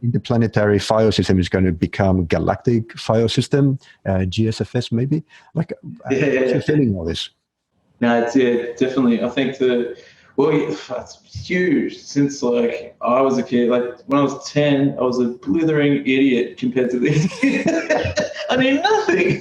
interplanetary file system is going to become galactic file system, GSFS maybe. Like, what's your feeling all this? No, it's definitely. I think it's huge. Since like I was a kid, like when I was 10, I was a blithering idiot compared to these kids. I knew nothing.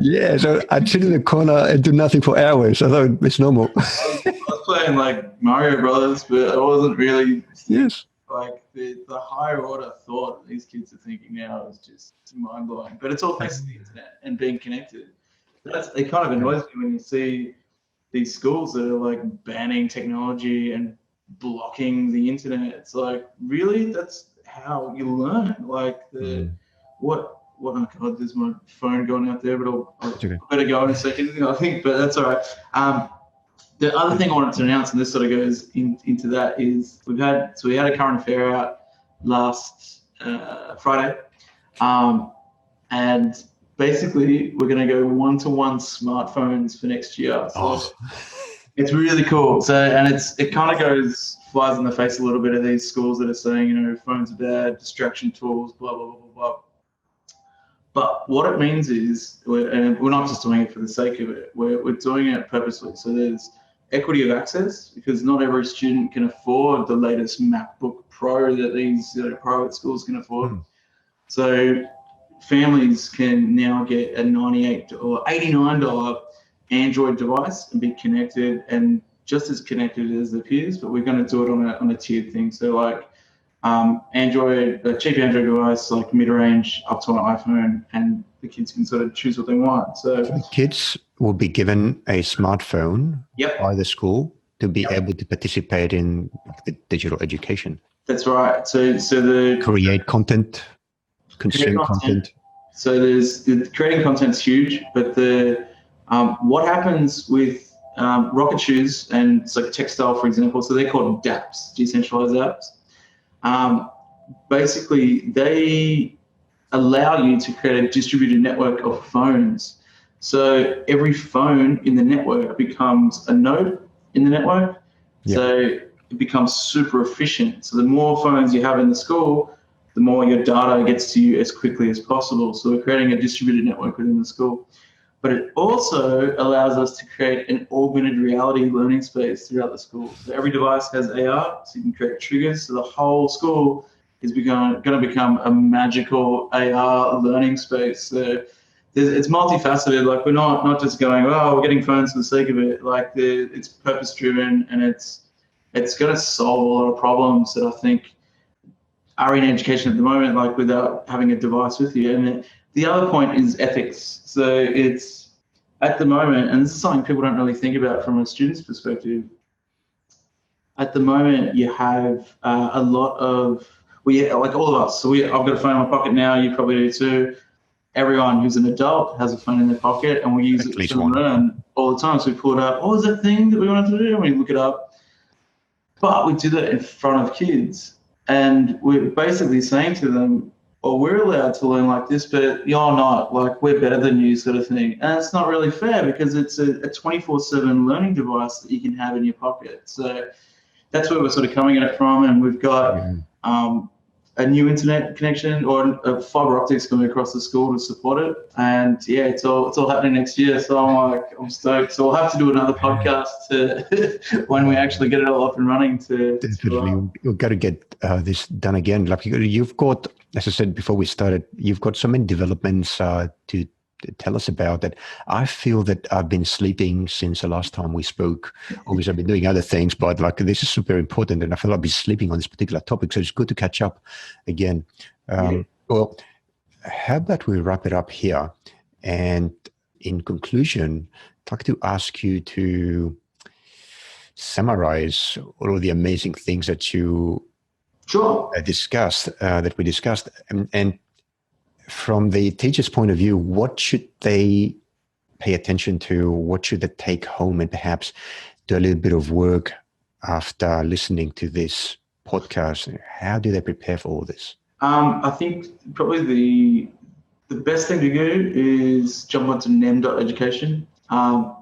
Yeah, so I'd sit in the corner and do nothing for hours. I thought it's normal. I was playing like Mario Brothers, but I wasn't really. Yes. Like the higher order thought these kids are thinking now is just mind blowing. But it's all thanks to the internet and being connected. It kind of annoys me when you see these schools that are like banning technology and blocking the internet. It's like, really? That's how you learn? Like what? Oh God, there's my phone going out there, but I'll better go in a second, I think. But that's all right. The other thing I wanted to announce, and this sort of goes into that, is we had a current affair out last Friday, and basically we're going to go one-to-one smartphones for next year. So it's really cool. So, and it kind of flies in the face a little bit of these schools that are saying, phones are bad, distraction tools, blah, blah, blah, blah, blah. But what it means is, we're not just doing it for the sake of it, we're doing it purposely. So there's equity of access, because not every student can afford the latest MacBook Pro that these private schools can afford. So families can now get a $98 or $89 Android device and be connected and just as connected as their peers, but we're going to do it on a tiered thing. So like Android, a cheap Android device, like mid-range up to an iPhone, and the kids can sort of choose what they want. So the kids will be given a smartphone by the school to be able to participate in the digital education. That's right. So the create content, consume content. So there's the creating content's huge, but the what happens with RocketShoes and it's like Textile, for example, so they're called DApps, decentralized apps. Basically, they allow you to create a distributed network of phones. So every phone in the network becomes a node in the network. Yep. So it becomes super efficient. So the more phones you have in the school, the more your data gets to you as quickly as possible. So we're creating a distributed network within the school. But it also allows us to create an augmented reality learning space throughout the school. So every device has AR, so you can create triggers. So the whole school is going to become a magical AR learning space. So it's multifaceted. Like we're not just going, oh, we're getting phones for the sake of it. Like it's purpose-driven, and it's going to solve a lot of problems that I think are in education at the moment, like without having a device with you. And the other point is ethics. So it's at the moment, and this is something people don't really think about from a student's perspective. At the moment, you have a lot of, like all of us. So I've got a phone in my pocket now. You probably do too. Everyone who's an adult has a phone in their pocket, and we use it to learn all the time. So we pull it up. Oh, is that thing that we wanted to do? And we look it up. But we do that in front of kids, and we're basically saying to them, "Oh, we're allowed to learn like this, but you're not. Like we're better than you," sort of thing. And it's not really fair because it's a 24/7 learning device that you can have in your pocket. So that's where we're sort of coming at it from, and we've got a new internet connection or a fiber optics coming across the school to support it. And yeah, it's all happening next year. So I'm stoked. So we'll have to do another podcast to when we actually get it all up and running. Definitely, you've got to get this done again. Like you've got, as I said before we started, you've got so many developments to tell us about that. I feel that I've been sleeping since the last time we spoke. Obviously, I've been doing other things, but like this is super important, and I feel I've been sleeping on this particular topic. So it's good to catch up again. Well, how about we wrap it up here? And in conclusion, I'd like to ask you to summarize all of the amazing things that you discussed, that we discussed, and from the teacher's point of view, what should they pay attention to? What should they take home and perhaps do a little bit of work after listening to this podcast? How do they prepare for all this? I think probably the best thing to do is jump onto nem.education, and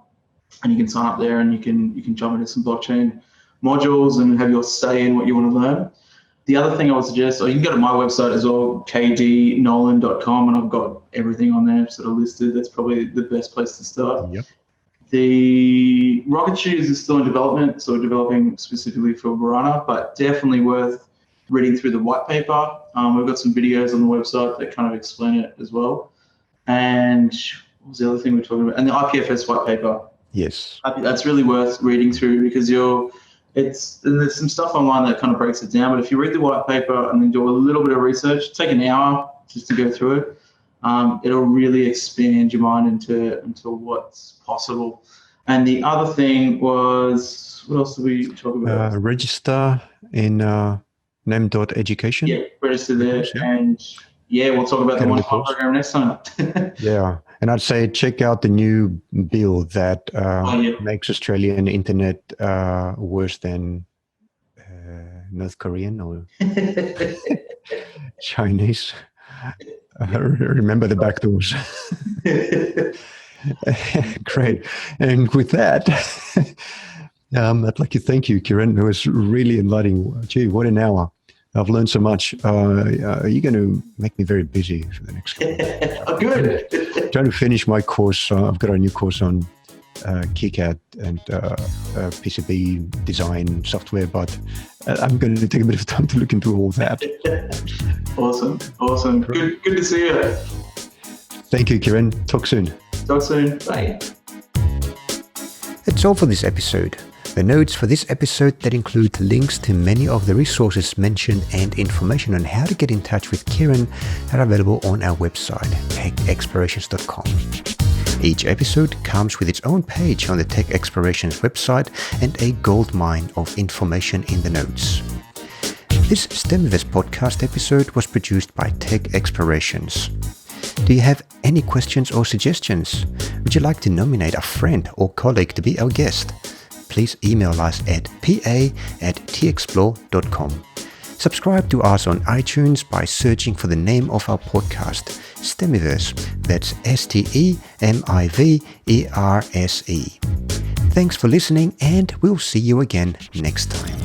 you can sign up there and you can jump into some blockchain modules and have your say in what you want to learn. The other thing I would suggest, or you can go to my website as well, kdnolan.com, and I've got everything on there sort of listed. That's probably the best place to start. Yep. The RocketShoes is still in development, so we're developing specifically for Wooranna, but definitely worth reading through the white paper. We've got some videos on the website that kind of explain it as well. And what was the other thing we were talking about? And the IPFS white paper. Yes. That's really worth reading through because there's some stuff online that kind of breaks it down, but if you read the white paper and then do a little bit of research, take an hour just to go through it, it'll really expand your mind into what's possible. And the other thing was, what else did we talk about? Register in nem.education. Yeah, register there. And we'll talk about the One Club program next time. Yeah. And I'd say check out the new bill that makes Australian internet worse than North Korean or Chinese. Remember the back doors. Great. And with that, I'd like to thank you, Kieran. It was really enlightening. Gee, what an hour. I've learned so much. Are you going to make me very busy for the next couple of days? Good. Trying to finish my course. I've got a new course on KiCad and PCB design software, but I'm going to take a bit of time to look into all that. Awesome. Good to see you. Thank you, Kieran. Talk soon. Bye. That's all for this episode. The notes for this episode that include links to many of the resources mentioned and information on how to get in touch with Kieran are available on our website, techexplorations.com. Each episode comes with its own page on the Tech Explorations website and a goldmine of information in the notes. This Stemiverse podcast episode was produced by Tech Explorations. Do you have any questions or suggestions? Would you like to nominate a friend or colleague to be our guest? Please email us at pa@texplore.com. Subscribe to us on iTunes by searching for the name of our podcast, Stemiverse. That's Stemiverse. Thanks for listening, and we'll see you again next time.